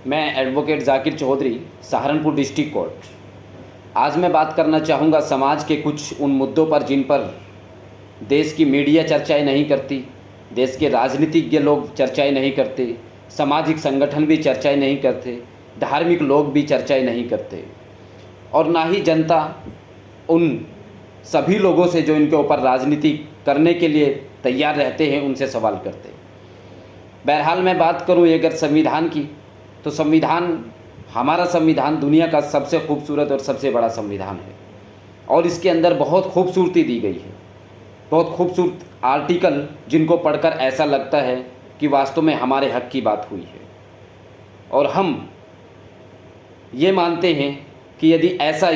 मैं advocate Zakir Chaudhary, Saharanpur district court. आज मैं बात करना चाहूँगा समाज के कुछ उन मुद्दों पर जिन पर देश की मीडिया चर्चाएं नहीं करती, देश के राजनीतिज्ञ लोग चर्चाएं नहीं करते, सामाजिक संगठन भी चर्चाएं नहीं करते, धार्मिक लोग भी चर्चाएं नहीं करते और ना ही जनता उन सभी लोगों से जो इनके ऊपर राजनीति करने के लिए तैयार रहते हैं उनसे सवाल करते हैं। बहरहाल मैं बात करूँ अगर संविधान की, तो संविधान, हमारा संविधान दुनिया का सबसे खूबसूरत और सबसे बड़ा संविधान है और इसके अंदर बहुत खूबसूरती दी गई है, बहुत खूबसूरत आर्टिकल जिनको पढ़कर ऐसा लगता है कि वास्तव में हमारे हक की बात हुई है। और हम ये मानते हैं कि यदि ऐसा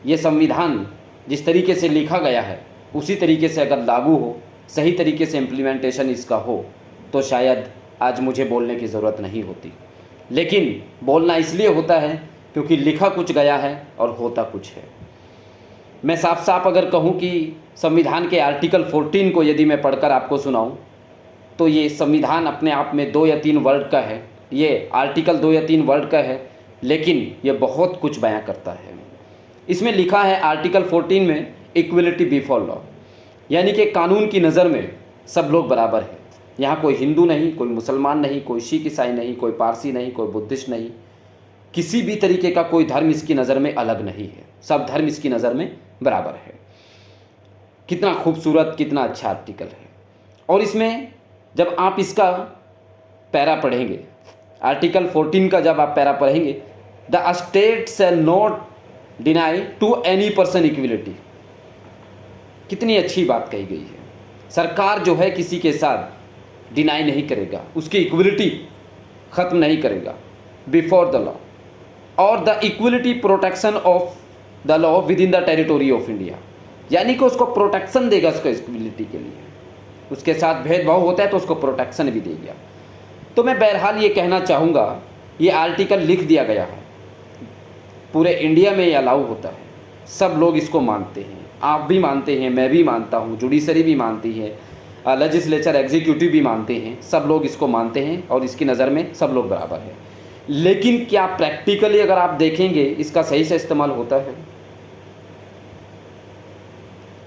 ये संविधान जिस तरीके से लिखा गया है उसी तरीके से अगर लागू हो, सही तरीके से इम्प्लीमेंटेशन इसका हो, तो शायद आज मुझे बोलने की ज़रूरत नहीं होती। लेकिन बोलना इसलिए होता है क्योंकि लिखा कुछ गया है और होता कुछ है। मैं साफ साफ अगर कहूँ कि संविधान के आर्टिकल 14 को यदि मैं पढ़कर आपको सुनाऊँ तो ये संविधान अपने आप में 2 या 3 वर्ड का है, ये आर्टिकल 2 या 3 वर्ड का है, लेकिन ये बहुत कुछ बयां करता है। इसमें लिखा है आर्टिकल 14 में इक्वलिटी बिफोर लॉ, यानी कि कानून की नज़र में सब लोग बराबर हैं। यहाँ कोई हिंदू नहीं, कोई मुसलमान नहीं, कोई सिख ईसाई नहीं, कोई पारसी नहीं, कोई बुद्धिस्ट नहीं, किसी भी तरीके का कोई धर्म इसकी नज़र में अलग नहीं है, सब धर्म इसकी नज़र में बराबर है। कितना खूबसूरत, कितना अच्छा आर्टिकल है। और इसमें जब आप इसका पैरा पढ़ेंगे, आर्टिकल 14 का जब आप पैरा पढ़ेंगे, the state shall not deny to any person equality, कितनी अच्छी बात कही गई है। सरकार जो है किसी के साथ डिनाई नहीं करेगा, उसकी इक्वलिटी ख़त्म नहीं करेगा बिफोर द लॉ और the equality protection of the law with in the territory of India, यानी कि उसको प्रोटेक्शन देगा उसको इक्वलिटी के लिए। उसके साथ भेदभाव होता है तो उसको प्रोटेक्शन भी देगा। तो मैं बहरहाल ये कहना चाहूँगा, ये आर्टिकल लिख दिया गया है, पूरे इंडिया में ये अलाउ होता है, सब लोग इसको मानते हैं, आप भी मानते हैं, मैं भी मानता हूँ, जुडिशरी भी मानती है, लेजिस्लेचर एग्जीक्यूटिव भी मानते हैं, सब लोग इसको मानते हैं और इसकी नज़र में सब लोग बराबर हैं। लेकिन क्या प्रैक्टिकली अगर आप देखेंगे इसका सही से इस्तेमाल होता है?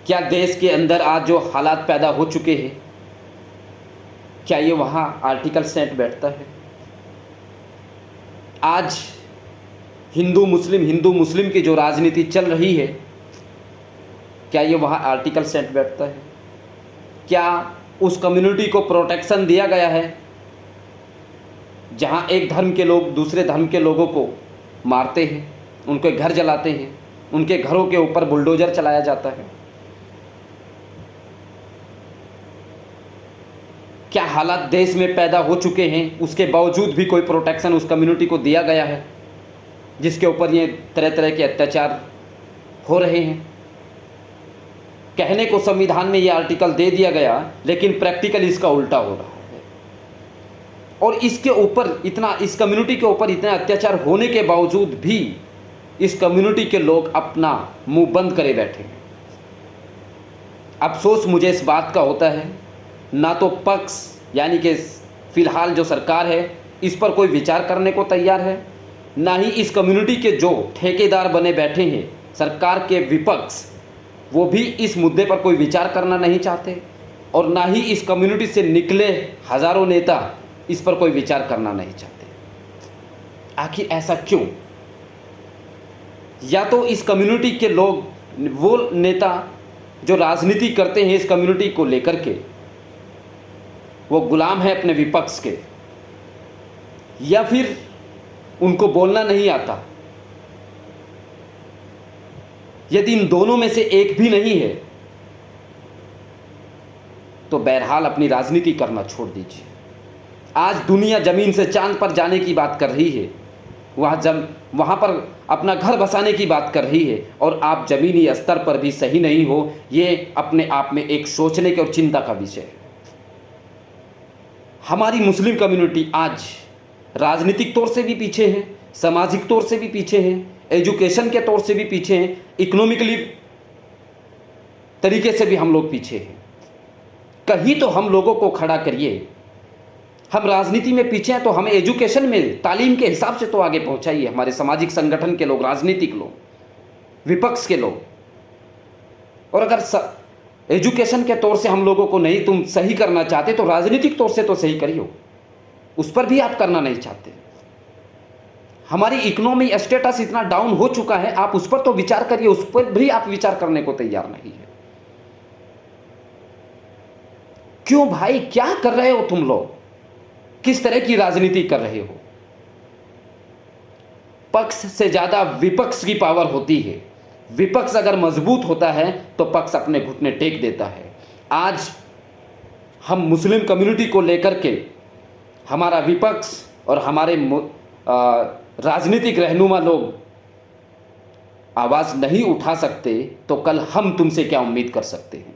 क्या देश के अंदर आज जो हालात पैदा हो चुके हैं, क्या ये वहाँ आर्टिकल सेट बैठता है? आज हिंदू मुस्लिम की जो राजनीति चल रही है, क्या ये वहाँ आर्टिकल सेट बैठता है? क्या उस कम्युनिटी को प्रोटेक्शन दिया गया है जहाँ एक धर्म के लोग दूसरे धर्म के लोगों को मारते हैं, उनके घर जलाते हैं, उनके घरों के ऊपर बुलडोजर चलाया जाता है? क्या हालात देश में पैदा हो चुके हैं, उसके बावजूद भी कोई प्रोटेक्शन उस कम्युनिटी को दिया गया है जिसके ऊपर ये तरह तरह के अत्याचार हो रहे हैं? कहने को संविधान में ये आर्टिकल दे दिया गया, लेकिन प्रैक्टिकल इसका उल्टा हो रहा है। और इसके ऊपर इतना, इस कम्युनिटी के ऊपर इतना अत्याचार होने के बावजूद भी इस कम्युनिटी के लोग अपना मुंह बंद करे बैठे हैं। अफसोस मुझे इस बात का होता है, ना तो पक्ष यानी कि फ़िलहाल जो सरकार है इस पर कोई विचार करने को तैयार है, ना ही इस कम्युनिटी के जो ठेकेदार बने बैठे हैं सरकार के विपक्ष, वो भी इस मुद्दे पर कोई विचार करना नहीं चाहते, और ना ही इस कम्युनिटी से निकले हज़ारों नेता इस पर कोई विचार करना नहीं चाहते। आखिर ऐसा क्यों? या तो इस कम्युनिटी के लोग, वो नेता जो राजनीति करते हैं इस कम्युनिटी को लेकर के, वो गुलाम है अपने विपक्ष के, या फिर उनको बोलना नहीं आता। यदि इन दोनों में से एक भी नहीं है तो बहरहाल अपनी राजनीति करना छोड़ दीजिए। आज दुनिया ज़मीन से चांद पर जाने की बात कर रही है, वहाँ पर अपना घर बसाने की बात कर रही है, और आप ज़मीनी स्तर पर भी सही नहीं हो, ये अपने आप में एक सोचने के और चिंता का विषय है। हमारी मुस्लिम कम्युनिटी आज राजनीतिक तौर से भी पीछे है, सामाजिक तौर से भी पीछे है, एजुकेशन के तौर से भी पीछे हैं, इकोनॉमिकली तरीके से भी हम लोग पीछे हैं। कहीं तो हम लोगों को खड़ा करिए हम राजनीति में पीछे हैं तो हमें एजुकेशन में, तालीम के हिसाब से तो आगे पहुंचाइए। हमारे सामाजिक संगठन के लोग, राजनीतिक लोग, विपक्ष के लोग। और अगर एजुकेशन के तौर से हम लोगों को नहीं तुम सही करना चाहते तो राजनीतिक तौर से तो सही करिए। उस पर भी आप करना नहीं चाहते। हमारी इकोनॉमी स्टेटस इतना डाउन हो चुका है, आप उस पर तो विचार करिए, उस पर भी आप विचार करने को तैयार नहीं है। क्यों भाई, क्या कर रहे हो तुम लोग? किस तरह की राजनीति कर रहे हो? पक्ष से ज्यादा विपक्ष की पावर होती है। विपक्ष अगर मजबूत होता है तो पक्ष अपने घुटने टेक देता है। आज हम मुस्लिम कम्युनिटी को लेकर के हमारा विपक्ष और हमारे राजनीतिक रहनुमा लोग आवाज नहीं उठा सकते तो कल हम तुमसे क्या उम्मीद कर सकते हैं?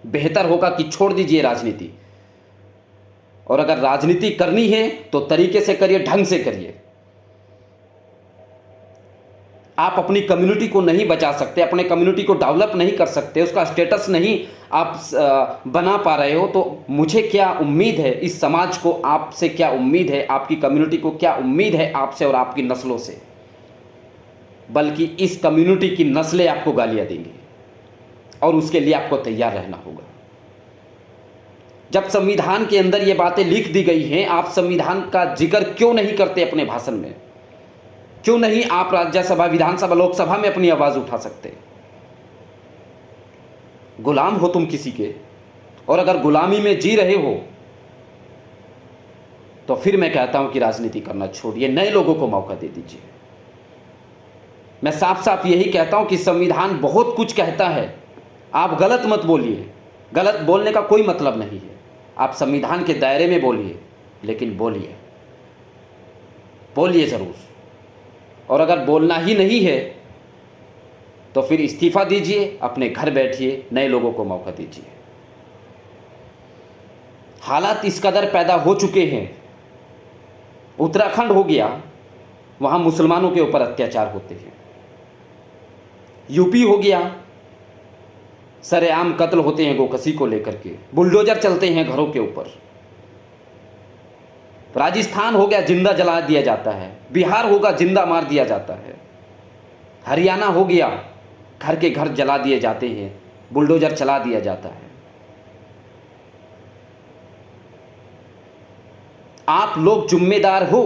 बेहतर होगा कि छोड़ दीजिए राजनीति, और अगर राजनीति करनी है तो तरीके से करिए, ढंग से करिए। आप अपनी कम्युनिटी को नहीं बचा सकते, अपने कम्युनिटी को डेवलप नहीं कर सकते, उसका स्टेटस नहीं आप बना पा रहे हो, तो मुझे क्या उम्मीद है इस समाज को, आपसे क्या उम्मीद है, आपकी कम्युनिटी को क्या उम्मीद है आपसे और आपकी नस्लों से? बल्कि इस कम्युनिटी की नस्लें आपको गालियां देंगी और उसके लिए आपको तैयार रहना होगा। जब संविधान के अंदर ये बातें लिख दी गई हैं, आप संविधान का जिक्र क्यों नहीं करते अपने भाषण में? क्यों नहीं आप राज्यसभा, विधानसभा, लोकसभा में अपनी आवाज उठा सकते? गुलाम हो तुम किसी के, और अगर गुलामी में जी रहे हो तो फिर मैं कहता हूं कि राजनीति करना छोड़िए, नए लोगों को मौका दे दीजिए। मैं साफ साफ यही कहता हूं कि संविधान बहुत कुछ कहता है, आप गलत मत बोलिए। गलत बोलने का कोई मतलब नहीं है, आप संविधान के दायरे में बोलिए, लेकिन बोलिए, बोलिए जरूर। और अगर बोलना ही नहीं है तो फिर इस्तीफा दीजिए, अपने घर बैठिए, नए लोगों को मौका दीजिए। हालात इस कदर पैदा हो चुके हैं, उत्तराखंड हो गया, वहां मुसलमानों के ऊपर अत्याचार होते हैं। यूपी हो गया, सरेआम कत्ल होते हैं गोकसी को लेकर के, बुलडोजर चलते हैं घरों के ऊपर। राजस्थान हो गया, जिंदा जला दिया जाता है। बिहार होगा, जिंदा मार दिया जाता है। हरियाणा हो गया, घर के घर जला दिए जाते हैं, बुलडोजर चला दिया जाता है। आप लोग जिम्मेदार हो।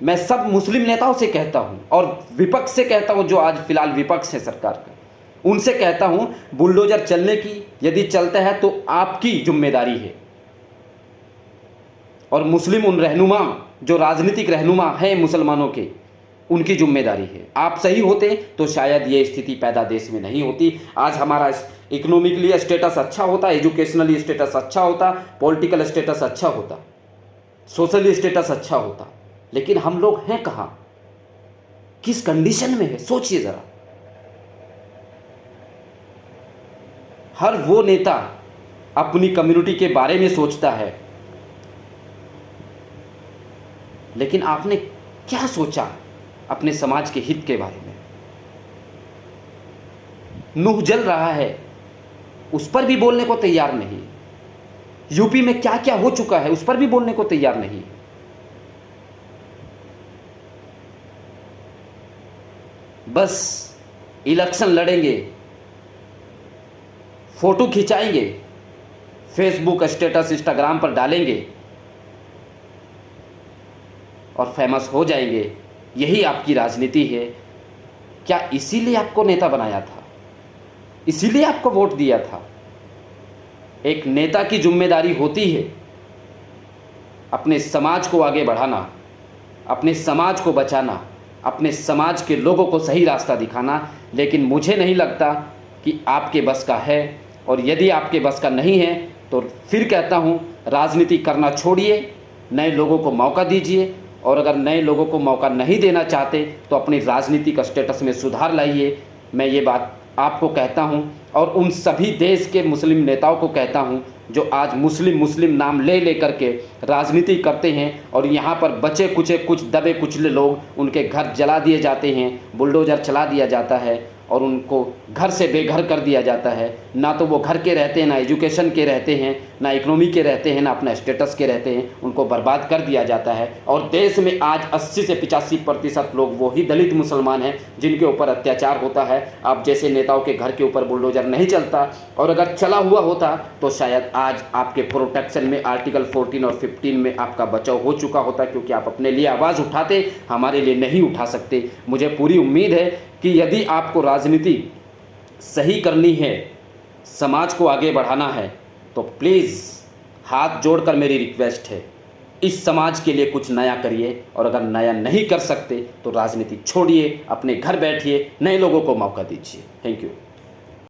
मैं सब मुस्लिम नेताओं से कहता हूं और विपक्ष से कहता हूं, जो आज फिलहाल विपक्ष है सरकार का, उनसे कहता हूं, बुलडोजर चलने की यदि चलता है तो आपकी जिम्मेदारी है। और मुस्लिम उन रहनुमा, जो राजनीतिक रहनुमा है मुसलमानों के, उनकी जिम्मेदारी है। आप सही होते तो शायद ये स्थिति पैदा देश में नहीं होती। आज हमारा इकोनॉमिकली स्टेटस अच्छा होता, एजुकेशनली स्टेटस अच्छा होता, पॉलिटिकल स्टेटस अच्छा होता, सोशली स्टेटस अच्छा होता। लेकिन हम लोग हैं कहाँ, किस कंडीशन में है, सोचिए जरा। हर वो नेता अपनी कम्युनिटी के बारे में सोचता है, लेकिन आपने क्या सोचा अपने समाज के हित के बारे में? नूह जल रहा है, उस पर भी बोलने को तैयार नहीं। यूपी में क्या क्या हो चुका है, उस पर भी बोलने को तैयार नहीं। बस इलेक्शन लड़ेंगे, फोटो खिंचाएंगे, फेसबुक स्टेटस, इंस्टाग्राम पर डालेंगे और फेमस हो जाएंगे। यही आपकी राजनीति है। क्या इसीलिए आपको नेता बनाया था? इसीलिए आपको वोट दिया था? एक नेता की जिम्मेदारी होती है अपने समाज को आगे बढ़ाना, अपने समाज को बचाना, अपने समाज के लोगों को सही रास्ता दिखाना। लेकिन मुझे नहीं लगता कि आपके बस का है, और यदि आपके बस का नहीं है तो फिर कहता हूँ, राजनीति करना छोड़िए, नए लोगों को मौका दीजिए। और अगर नए लोगों को मौका नहीं देना चाहते तो अपनी राजनीतिक स्टेटस में सुधार लाइए। मैं ये बात आपको कहता हूं, और उन सभी देश के मुस्लिम नेताओं को कहता हूं जो आज मुस्लिम मुस्लिम नाम ले लेकर के राजनीति करते हैं, और यहाँ पर बचे कुचे कुछ दबे कुचले लोग, उनके घर जला दिए जाते हैं, बुलडोजर चला दिया जाता है, और उनको घर से बेघर कर दिया जाता है। ना तो वो घर के रहते हैं, ना एजुकेशन के रहते हैं, ना इकोनॉमी के रहते हैं, ना अपना स्टेटस के रहते हैं, उनको बर्बाद कर दिया जाता है। और देश में आज 80 से 85% लोग वही दलित मुसलमान हैं जिनके ऊपर अत्याचार होता है। आप जैसे नेताओं के घर के ऊपर बुलडोजर नहीं चलता, और अगर चला हुआ होता तो शायद आज आपके प्रोटेक्शन में आर्टिकल 14 और 15 में आपका बचाव हो चुका होता, क्योंकि आप अपने लिए आवाज़ उठाते, हमारे लिए नहीं उठा सकते। मुझे पूरी उम्मीद है कि यदि आपको राजनीति सही करनी है, समाज को आगे बढ़ाना है, तो प्लीज़ हाथ जोड़कर मेरी रिक्वेस्ट है, इस समाज के लिए कुछ नया करिए। और अगर नया नहीं कर सकते तो राजनीति छोड़िए, अपने घर बैठिए, नए लोगों को मौका दीजिए। Thank you.